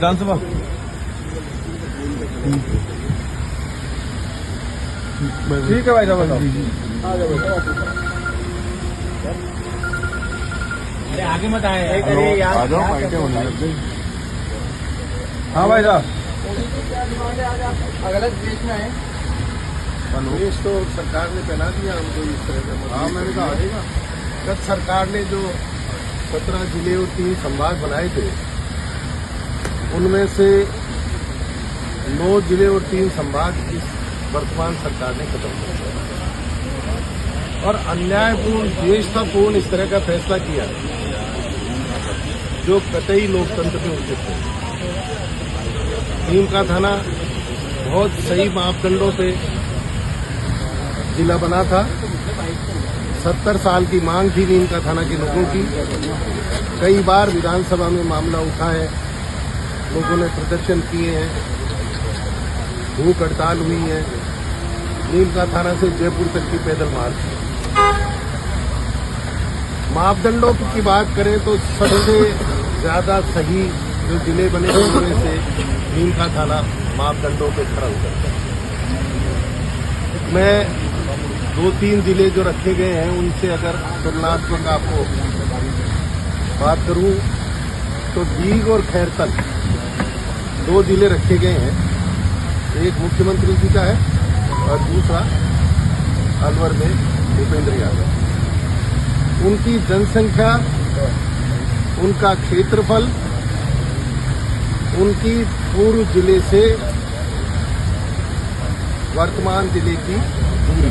विधानसभा ठीक है भाई साहब। अरे आगे मत आए। आ जाओ फाइटें होने लग गई। हाँ भाई साहब गलत देश में है। देश तो सरकार ने पहना दिया हमको इस तरह का। हाँ मैंने कहा आएगा। गत सरकार ने जो 17 जिले और 3 संभाग बनाए थे, उनमें से 9 जिले और 3 संभाग इस वर्तमान सरकार ने खत्म कर दिया और अन्यायपूर्ण, द्वेषतापूर्ण इस तरह का फैसला किया जो कतई लोकतंत्र में उचित है। नीम का थाना बहुत सही मापदंडों पे जिला बना था। 70 साल की मांग थी नीम का थाना के लोगों की। कई बार विधानसभा में मामला उठा है, लोगों ने प्रदर्शन किए हैं, भूख हड़ताल हुई है। नीम का थाना से जयपुर तक की पैदल मार्च। मापदंडों की बात करें तो सबसे ज्यादा सही जो जिले बने उनमें से नीम का थाना मापदंडों पे खरा उतरता है। मैं 2-3 जिले जो रखे गए हैं उनसे अगर तुलनात्मक आपको बात करूं तो डीग और खैरतल 2 जिले रखे गए हैं। एक मुख्यमंत्री जी का है और दूसरा अलवर में भूपेंद्र यादव। उनकी जनसंख्या, उनका क्षेत्रफल, उनकी पूर्व जिले से वर्तमान जिले की दूरी,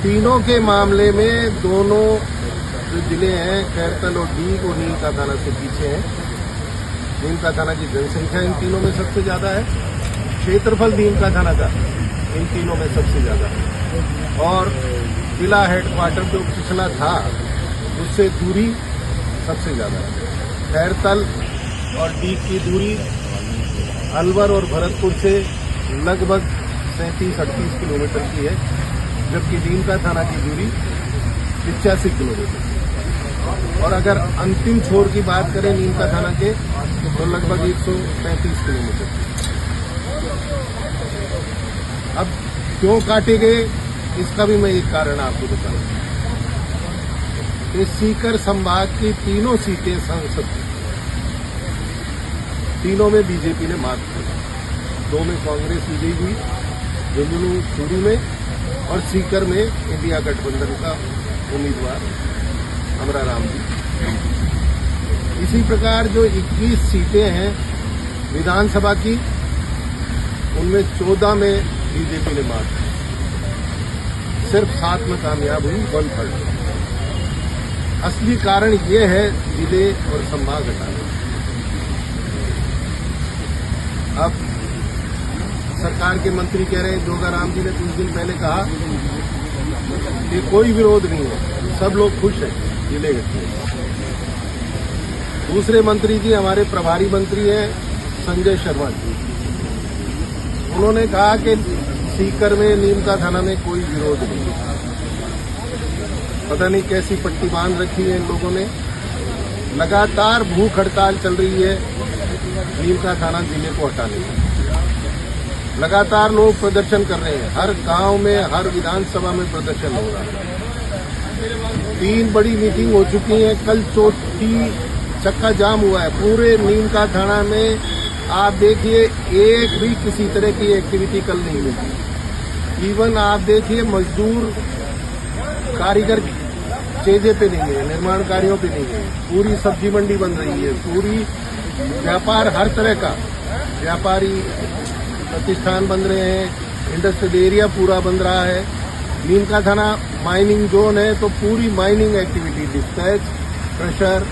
तीनों के मामले में दोनों जो जिले हैं खैरतल और डीग और नीम का थाना से पीछे हैं। नीम का थाना की जनसंख्या इन तीनों में सबसे ज्यादा है, क्षेत्रफल नीम का थाना का इन तीनों में सबसे ज्यादा है और जिला हेडक्वार्टर जो पिछला था उससे दूरी सबसे ज्यादा है। खैरतल और डीग की दूरी अलवर और भरतपुर से लगभग 37-38 किलोमीटर की है, जबकि नीम का थाना की दूरी 85 किलोमीटर। और अगर अंतिम छोर की बात करें नीम का थाना के तो लगभग 135 किलोमीटर। अब क्यों काटे गए इसका भी मैं एक कारण आपको बताऊं। इस सीकर संभाग की तीनों सीटें संसद, तीनों में बीजेपी ने मात दी। 2 में कांग्रेस विजयी हुई, झुंझुनू चूरू में, और सीकर में इंडिया गठबंधन का उम्मीदवार अमरा राम जी। इसी प्रकार जो 21 सीटें हैं विधानसभा की, उनमें 14 में बीजेपी ने मात दी। सिर्फ 7 में कामयाब हुई, 1/3। असली कारण ये है जिले और संभाग हटाने। अब सरकार के मंत्री कह रहे हैं, जोगाराम जी ने कुछ दिन पहले कहा कि कोई विरोध नहीं है, सब लोग खुश हैं जिले के। दूसरे मंत्री जी हमारे प्रभारी मंत्री हैं संजय शर्मा जी, उन्होंने कहा कि सीकर में नीम का थाना में कोई विरोध नहीं। पता नहीं कैसी पट्टी बांध रखी है इन लोगों ने। लगातार भूख हड़ताल चल रही है नीम का थाना जिले को हटाने की। लगातार लोग प्रदर्शन कर रहे हैं, हर गांव में, हर विधानसभा में प्रदर्शन हो रहा है। 3 बड़ी मीटिंग हो चुकी है, कल चौथी चक्का जाम हुआ है। पूरे नीम का थाना में आप देखिए एक भी किसी तरह की एक्टिविटी कल नहीं हुई। इवन आप देखिए मजदूर, कारीगर चेजे पे नहीं है, निर्माण कार्यों पे नहीं है। पूरी सब्जी मंडी बन रही है, पूरी व्यापार, हर तरह का व्यापारी प्रतिष्ठान बन रहे हैं, इंडस्ट्रियल एरिया पूरा बन रहा है। नीम का थाना माइनिंग जोन है तो पूरी mining activity, dispatch, crusher,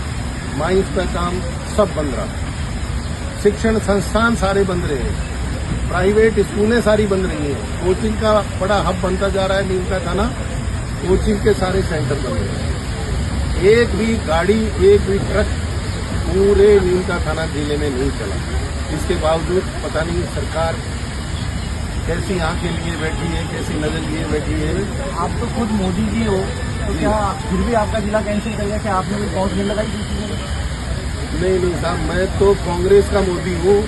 mines का काम सब बन रहा है। शिक्षण संस्थान सारे बन रहे हैं, प्राइवेट स्कूलें सारी बन रही हैं। कोचिंग का बड़ा हब बनता जा रहा है नीम का थाना, कोचिंग के सारे सेंटर बन रहे हैं। एक भी गाड़ी, एक भी ट्रक पूरे नीम का थाना जिले में नहीं चला। इसके बावजूद पता नहीं सरकार कैसी आंखें लिए बैठी है, कैसी नजर लिए बैठी है। आप तो खुद मोदी जी हो, तो क्या फिर भी आपका जिला कैंसिल कर दिया? क्या आपने कोई काउंसलिंग लगाई? नहीं साहब, मैं तो कांग्रेस का मोदी हूँ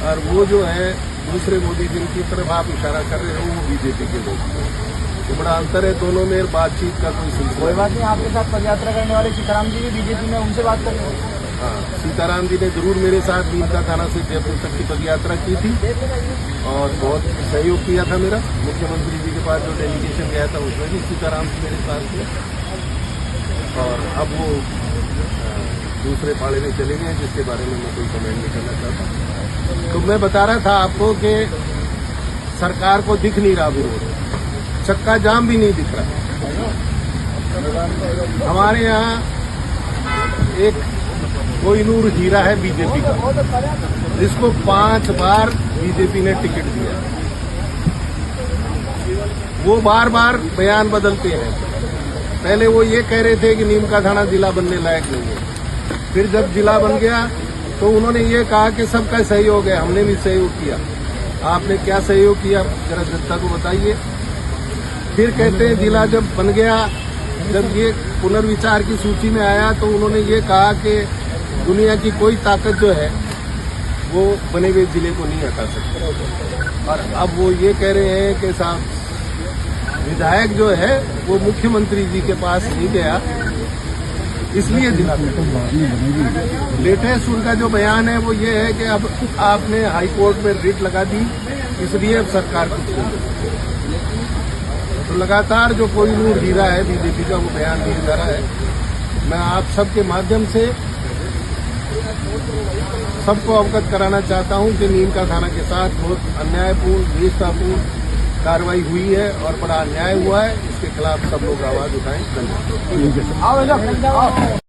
और वो जो है दूसरे मोदी जिनकी तरफ आप इशारा कर रहे हो वो बीजेपी के लोग हैं। तो बड़ा अंतर है दोनों में, बातचीत का कोई सिलसिला। कोई बात नहीं, आपके साथ पदयात्रा करने वाले सीताराम जी भी बीजेपी में, उनसे बात कर रहे हैं। हाँ, सीताराम जी ने जरूर मेरे साथ नीमका थाना से जयपुर तक की पदयात्रा की थी और बहुत सहयोग किया था मेरा। मुख्यमंत्री जी के पास जो डेलीगेशन गया था उसमें भी सीताराम जी मेरे साथ थे और अब वो दूसरे पाले में चले गए जिसके बारे में मैं कोई कमेंट नहीं करना चाहता। तो मैं बता रहा था आपको कि सरकार को दिख नहीं रहा विरोध, चक्का जाम भी नहीं दिख रहा। हमारे यहाँ एक कोहिनूर हीरा है बीजेपी का, जिसको 5 बार बीजेपी ने टिकट दिया। वो बार बार बयान बदलते हैं। पहले वो ये कह रहे थे कि नीमका थाना जिला बनने लायक नहीं है, फिर जब जिला बन गया तो उन्होंने ये कहा कि सबका सहयोग है, हमने भी सहयोग किया। आपने क्या सहयोग किया जरा जनता को बताइए। फिर कहते हैं जिला जब बन गया, जब ये पुनर्विचार की सूची में आया तो उन्होंने ये कहा कि दुनिया की कोई ताकत जो है वो बने हुए जिले को नहीं हटा सकती। और अब वो ये कह रहे हैं कि साहब विधायक जो है वो मुख्यमंत्री जी के पास नहीं गया, इसलिए जिला लेटेस्ट उनका जो बयान है वो ये है कि अब आपने हाई कोर्ट में रिट लगा दी, इसलिए अब सरकार कुछ नहीं। तो लगातार जो कोहिनूर हीरा है बीजेपी का वो बयान दिया जा रहा है। मैं आप सबके माध्यम से सबको अवगत कराना चाहता हूं कि नीमका थाना के साथ बहुत अन्यायपूर्ण, द्वेषतापूर्ण कार्रवाई हुई है और बड़ा अन्याय हुआ है। इसके खिलाफ सब लोग आवाज उठाएं। धन्यवाद।